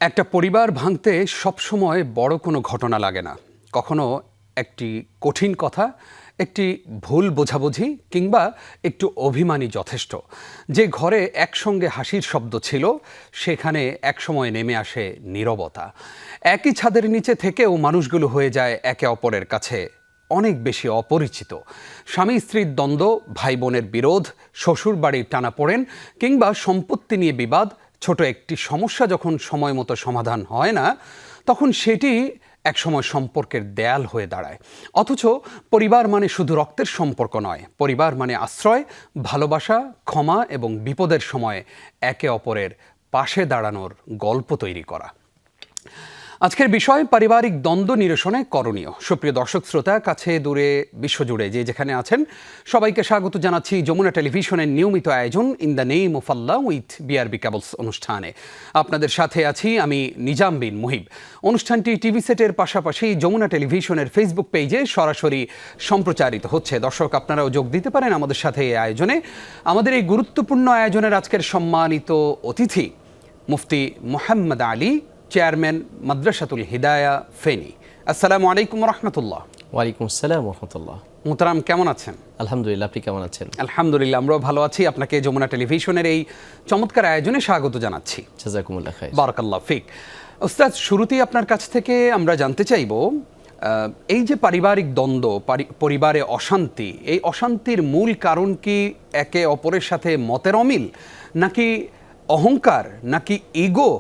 একটা পরিবার ভাঙতে সবসময় বড় কোনো ঘটনা লাগে না। কখনো একটি কঠিন কথা, একটি ভুল বোঝাবুঝি কিংবা একটু অভিমানই যথেষ্ট। যে ঘরে একসঙ্গে হাসির শব্দ ছিল সেখানে একসময় নেমে আসে নীরবতা। একই ছাদের নিচে থেকেও মানুষগুলো হয়ে যায় একে অপরের কাছে অনেক বেশি অপরিচিত। স্বামী স্ত্রীর দ্বন্দ্ব, ভাই বোনের বিরোধ, শ্বশুর বাড়ির টানাপোড়েন কিংবা সম্পত্তি নিয়ে বিবাদ, ছোট একটি সমস্যা যখন সময় মতো সমাধান হয় না, তখন সেটি একসময় সম্পর্কের দেয়াল হয়ে দাঁড়ায়। অথচ পরিবার মানে শুধু রক্তের সম্পর্ক নয়, পরিবার মানে আশ্রয়, ভালোবাসা, ক্ষমা এবং বিপদের সময় একে অপরের পাশে দাঁড়ানোর গল্প তৈরি করা। আজকের বিষয় পারিবারিক দ্বন্দ্ব নিরসনে করণীয়। সুপ্রিয় দর্শক শ্রোতা, কাছে দূরে বিশ্বজুড়ে যে যেখানে আছেন সবাইকে স্বাগত জানাচ্ছি যমুনা টেলিভিশনের নিয়মিত আয়োজন in the name of Allah with BRB cables অনুষ্ঠানে। আপনাদের সাথে আছি আমি নিজাম বিন মুহিব। অনুষ্ঠানটি টিভি সেটের পাশাপাশি যমুনা টেলিভিশনের ফেসবুক পেজে সরাসরি সম্প্রচারিত হচ্ছে। দর্শক, আপনারাও যোগ দিতে পারেন আমাদের সাথে এই আয়োজনে। আমাদের এই গুরুত্বপূর্ণ আয়োজনের আজকের সম্মানিত অতিথি মুফতি মোহাম্মদ আলী, চেয়ারম্যান মাদ্রাসাতুল হিদায়া, ফেনী। আসসালামু আলাইকুম রহমতুল্লাহ। ওয়ালাইকুম আসসালাম রহমতুল্লাহ। মোহতারাম, কেমন আছেন? আলহামদুলিল্লাহ, আপনি কেমন আছেন? আলহামদুলিল্লাহ, আমরাও ভালো আছি। আপনাকে যমুনা টেলিভিশনের এই চমৎকার আয়োজনে স্বাগত জানাচ্ছি। জাযাকুমুল্লাহ খাইর। বারাকাল্লাহ ফিক। উস্তাদ, শুরুতেই আপনার কাছ থেকে আমরা জানতে চাইব, এই যে পারিবারিক দ্বন্দ্ব, পরিবারে অশান্তি, এই অশান্তির মূল কারণ কি একে অপরের সাথে মতের অমিল, নাকি অহংকার, নাকি ইগো,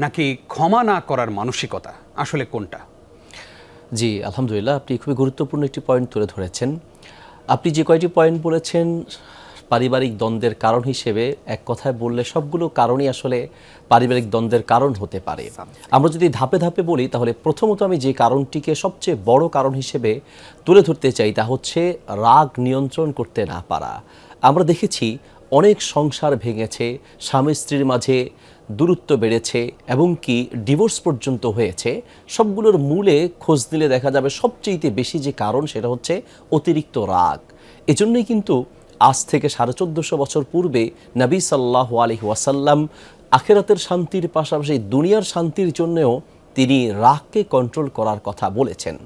নাকি ক্ষমা না করার মানসিকতা? আসলে কোনটা? জি আলহামদুলিল্লাহ, আপনি খুবই গুরুত্বপূর্ণ একটি পয়েন্ট তুলে ধরেছেন। আপনি যে কয়টি পয়েন্ট বলেছেন পারিবারিক দ্বন্দ্বের কারণ হিসেবে, এক কথায় বললে সবগুলো কারণই আসলে পারিবারিক দ্বন্দ্বের কারণ হতে পারে। আমরা যদি ধাপে ধাপে বলি, তাহলে প্রথমত আমি যে কারণটিকে সবচেয়ে বড় কারণ হিসেবে তুলে ধরতে চাই তা হচ্ছে রাগ নিয়ন্ত্রণ করতে না পারা। আমরা দেখেছি অনেক সংসার ভেঙেছে, স্বামী স্ত্রীর মাঝে দূরত্ব বেড়েছে এবং কি ডিভোর্স পর্যন্ত হয়েছে। সবগুলোর মূলে খোঁজ নিলে দেখা যাবে সবচেয়ে বেশি যে কারণ সেটা হচ্ছে অতিরিক্ত রাগ। এজন্যই কিন্তু আজ থেকে 1450 বছর পূর্বে নবী সাল্লাল্লাহু আলাইহি ওয়াসাল্লাম আখিরাতের শান্তির পাশাপাশি দুনিয়ার শান্তির জন্যও তিনি রাগকে কন্ট্রোল করার কথা বলেছেন।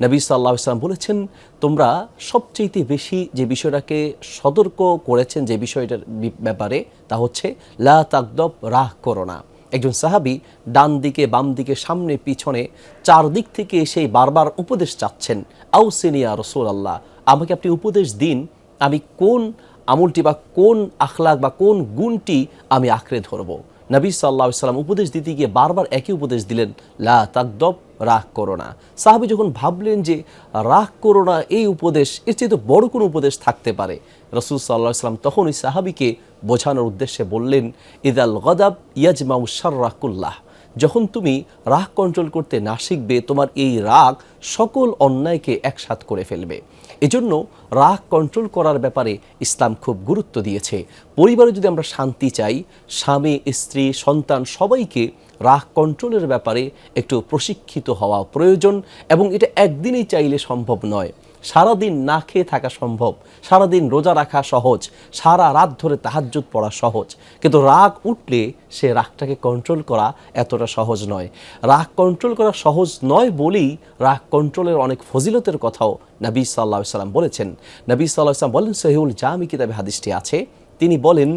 নবী সাল্লাল্লাহু আলাইহি ওয়াসাল্লাম বলেছেন, তোমরা সবচেয়ে বেশি যে বিষয়টাকে সতর্ক করেছেন যে বিষয়টার ব্যাপারে, তা হচ্ছে লা তাগদব, রাগ করো না। একজন সাহাবী ডান দিকে, বাম দিকে, সামনে পিছনে চারদিক থেকে এসে বারবার উপদেশ চাচ্ছেন, আউসিনি ইয়া রাসূলুল্লাহ, আমাকে আপনি উপদেশ দিন, আমি কোন আমলটি বা কোন আখলাক বা কোন গুণটি আমি আঁকড়ে ধরবো। নবী সাল্লাল্লাহু আলাইহি ওয়াসাল্লাম উপদেশ দিতে গিয়ে বারবার একই উপদেশ দিলেন, লা তাগদব, রাগ করো না। সাহাবী যখন ভাবলেন যে রাগ করো না এই উপদেশ, এর চেয়ে তো বড় কোনো উপদেশ থাকতে পারে, রাসূল সাল্লাল্লাহু আলাইহি ওয়াসাল্লাম তখন ওই সাহাবীকে বোঝানোর উদ্দেশ্যে বললেন, ইদাল গাদাব ইয়াজমাউ শাররা কুল্লাহ, যখন তুমি রাগ কন্ট্রোল করতে না শিখবে, তোমার এই রাগ সকল অন্যায়কে একসাথ করে ফেলবে। এজন্য রাগ কন্ট্রোল করার ব্যাপারে ইসলাম খুব গুরুত্ব দিয়েছে। পরিবারে যদি আমরা শান্তি চাই, স্বামী স্ত্রী সন্তান সবাইকে রাগ কন্ট্রোলের ব্যাপারে একটু প্রশিক্ষিত হওয়া প্রয়োজন। এবং এটা একদিনেই চাইলে সম্ভব নয়। সারাদিন না খেয়ে থাকা সম্ভব, সারাদিন রোজা রাখা সহজ, সারা রাত ধরে তাহাজ্জুদ পড়া সহজ, কিন্তু রাগ উঠলে সে রাগটাকে কন্ট্রোল করা এতটা সহজ নয়। রাগ কন্ট্রোল করা সহজ নয় বলেই রাগ কন্ট্রোলের অনেক ফজিলতের কথাও নবী সাল্লাল্লাহু আলাইহি ওয়াসাল্লাম বলেছেন। নবী সাল্লাল্লাহু আলাইহি ওয়াসাল্লাম বলেন, সহিহুল জামি কিতাবে হাদিসটি আছে, তিনি বলেন,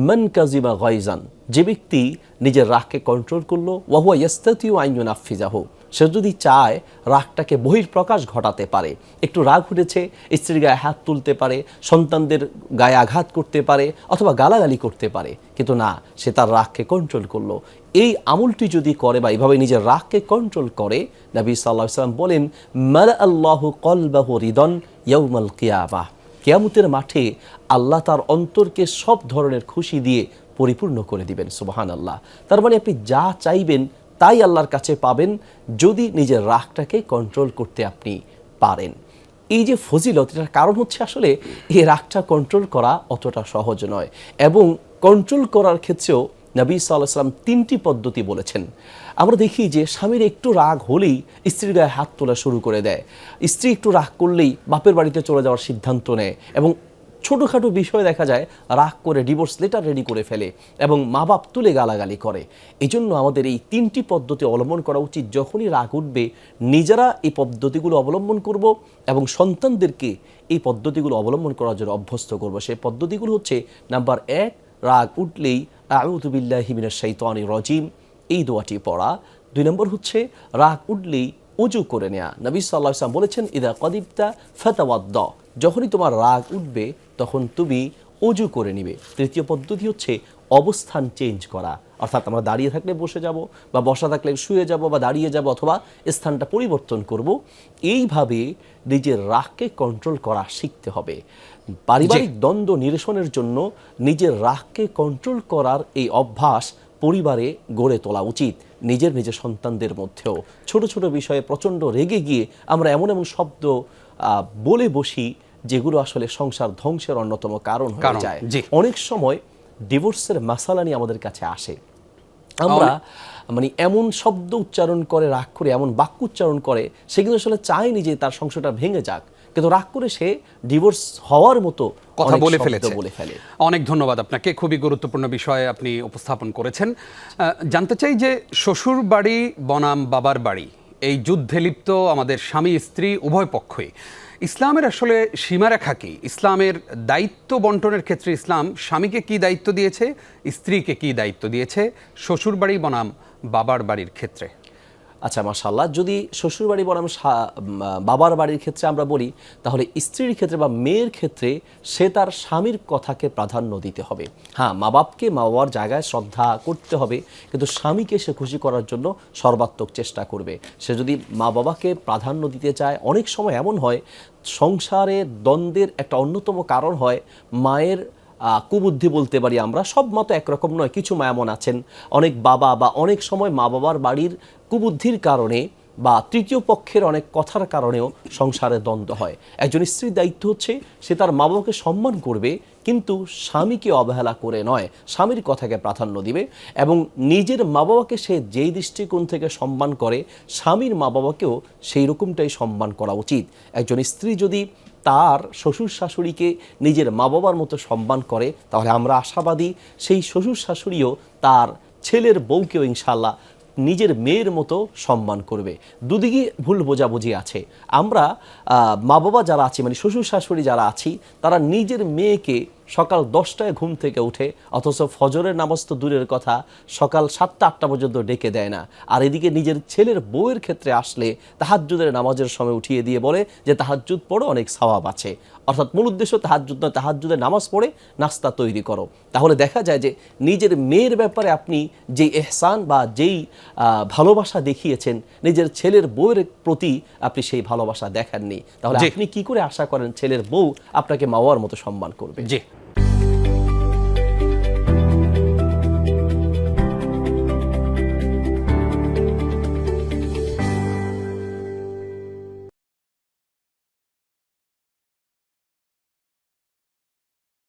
মান কাযিবা গায়জান, যে ব্যক্তি নিজের রাগকে কন্ট্রোল করলো, ওয়া হুয়া ইয়াস্তাতিউ আন ইউনাফিজাহু, সে যদি চায় রাগটাকে বহিঃপ্রকাশ ঘটাতে পারে, একটু রাগ উঠেছে স্ত্রীর গায়ে হাত তুলতে পারে, সন্তানদের গায়ে আঘাত করতে পারে, অথবা গালাগালি করতে পারে, কিন্তু না, সে তার রাগকে কন্ট্রোল করলো। এই আমলটি যদি করে বা এইভাবে নিজের রাগকে কন্ট্রোল করে, নবী সাল্লাল্লাহু আলাইহি ওয়াসাল্লাম বলেন, মালা আল্লাহু কলবাহু রিদান ইয়াউমাল কিয়ামাহ, কিয়ামতের মাঠে আল্লাহ তার অন্তরকে সব ধরনের খুশি দিয়ে পরিপূর্ণ করে দিবেন। সুবহানাল্লাহ। তার মানে আপনি যা চাইবেন তাই আল্লাহর কাছে পাবেন, যদি নিজের রাগটাকে কন্ট্রোল করতে আপনি পারেন। এই যে ফজিলত, এটার কারণ হচ্ছে আসলে এই রাগটা কন্ট্রোল করা অতটা সহজ নয়। এবং কন্ট্রোল করার ক্ষেত্রেও নবী সাল্লাল্লাহু আলাইহি ওয়াসাল্লাম 3টি পদ্ধতি বলেছেন। আমরা দেখি যে স্বামীর একটু রাগ হলেই স্ত্রীর গায়ে হাত তোলা শুরু করে দেয়, স্ত্রী একটু রাগ করলেই বাপের বাড়িতে চলে যাওয়ার সিদ্ধান্ত নেয়, এবং ছোটোখাটো বিষয়ে দেখা যায় রাগ করে ডিভোর্স লেটার রেডি করে ফেলে এবং মা বাপ তুলে গালাগালি করে। এই জন্য আমাদের এই 3টি পদ্ধতি অবলম্বন করা উচিত। যখনই রাগ উঠবে নিজেরা এই পদ্ধতিগুলো অবলম্বন করব এবং সন্তানদেরকে এই পদ্ধতিগুলো অবলম্বন করার জন্য অভ্যস্ত করব। সেই পদ্ধতিগুলো হচ্ছে, নাম্বার 1, রাগ উঠলেই আউযু বিল্লাহি মিনাশ শাইতানির রাজিম এই দোয়াটি পড়া। 2 নম্বর হচ্ছে রাগ উঠলেই উজু করে নেয়া। নবী সাল্লাল্লাহু আলাইহি ওয়াসাল্লাম বলেছেন, ইদা কদিবতা ফাতাওয়াদ্দা, যখনই তোমার রাগ উঠবে তখন তুমি উজু করে নিবে। 3য় পদ্ধতি হচ্ছে অবস্থান চেঞ্জ করা, অর্থাৎ আমরা দাঁড়িয়ে থাকলে বসে যাব, বা বসা থাকলে শুয়ে যাব, বা দাঁড়িয়ে যাব, অথবা স্থানটা পরিবর্তন করব। এইভাবে নিজের রাগকে কন্ট্রোল করা শিখতে হবে। পারিবারিক দ্বন্দ্ব নিরসনের জন্য নিজের রাগকে কন্ট্রোল করার এই অভ্যাস পরিবারে গড়ে তোলা উচিত। নিজের সন্তানদের মধ্যেও ছোট ছোট বিষয়ে প্রচণ্ড রেগে গিয়ে আমরা এমন এমন শব্দ বলে বসি যেগুলো আসলে সংসার ধ্বংসের অন্যতম কারণ হয়ে যায়। অনেক সময় ডিভোর্সের মাসালা নিয়ে আমাদের কাছে আসে, আমরা মানে এমন শব্দ উচ্চারণ করে, রাগ করে এমন বাক্য উচ্চারণ করে, সে কিন্তু আসলে চায়নি যে তার সংসারটা ভেঙে যাক, কিন্তু রাগ করে সে ডিভোর্স হওয়ার মতো কথা বলে ফেলে। অনেক ধন্যবাদ আপনাকে, খুবই গুরুত্বপূর্ণ বিষয়ে আপনি উপস্থাপন করেছেন। জানতে চাই যে শ্বশুর বাড়ি বনাম বাবার বাড়ি, এই যুদ্ধে লিপ্ত আমাদের স্বামী স্ত্রী উভয় পক্ষই, ইসলামের আসলে সীমারেখা কি? ইসলামের দায়িত্ব বন্টনের ক্ষেত্রে ইসলাম স্বামীকে কি দায়িত্ব দিয়েছে, স্ত্রীকে কি দায়িত্ব দিয়েছে শ্বশুর বাড়ি বনাম বাবার বাড়ির ক্ষেত্রে? আচ্ছা, মাশাআল্লাহ, যদি শ্বশুর বাড়ি বনাম বাবার বাড়ির ক্ষেত্রে আমরা বলি, তাহলে স্ত্রীর ক্ষেত্রে বা মেয়ের ক্ষেত্রে সে তার স্বামীর কথাকে প্রাধান্য দিতে হবে। হ্যাঁ, মা বাপকে মা বাবার জায়গায় শ্রদ্ধা করতে হবে, কিন্তু স্বামীকে সে খুশি করার জন্য সর্বাত্মক চেষ্টা করবে। সে যদি মা বাবাকে প্রাধান্য দিতে চায়, অনেক সময় এমন হয় সংসারে দ্বন্দ্বের একটা অন্যতম কারণ হয় মায়ের কুবুদ্ধি বলতে পারি আমরা। সব মা তো একরকম নয়, কিছু মা এমন আছেন, অনেক বাবা বা অনেক সময় মা বাবার বাড়ির কুবুদ্ধির কারণে বা তৃতীয় পক্ষের অনেক কথার কারণেও সংসারে দ্বন্দ্ব হয়। একজন স্ত্রীর দায়িত্ব হচ্ছে সে তার মা বাবাকে সম্মান করবে, কিন্তু স্বামীকে অবহেলা করে নয়, স্বামীর কথাকে প্রাধান্য দিবে এবং নিজের মা বাবাকে সে যেই দৃষ্টিকোণ থেকে সম্মান করে, স্বামীর মা বাবাকেও সেই রকমটাই সম্মান করা উচিত। একজন স্ত্রী যদি তার শ্বশুর শাশুড়িকে নিজের মা বাবার মতো সম্মান করে, তাহলে আমরা আশাবাদী সেই শ্বশুর শাশুড়িও তার ছেলের বউকেও ইনশাআল্লাহ নিজের মেয়ের মতো সম্মান করবে। দুদিকে ভুল বোঝাবুঝি আছে। আমরা মা বাবা যারা আছি, মানে শ্বশুর শাশুড়ি যারা আছি, তারা নিজের মেয়েকে সকাল 10টায় ঘুম থেকে উঠে, অথচ ফজরের নামাজ তো দূরের কথা, সকাল 7টা-8টা পর্যন্ত ডেকে দেয় না। আর এদিকে নিজের ছেলের বউয়ের ক্ষেত্রে আসলে তাহাজ্জুদের নামাজের সময় উঠিয়ে দিয়ে বলে যে তাহাজ্জুদ পড়ো, অনেক সওয়াব আছে। অর্থাৎ মূল উদ্দেশ্য তাহাজ্জুদ নয়, তাহাজ্জুদের নামাজ পড়ে নাস্তা তৈরি করো। তাহলে দেখা যায় যে নিজের মেয়ের ব্যাপারে আপনি যেই ইহসান বা যেই ভালোবাসা দেখিয়েছেন, নিজের ছেলের বউয়ের প্রতি আপনি সেই ভালোবাসা দেখাননি। তাহলে আপনি কি করে আশা করেন ছেলের বউ আপনাকে মা বাবার মতো সম্মান করবে? জি।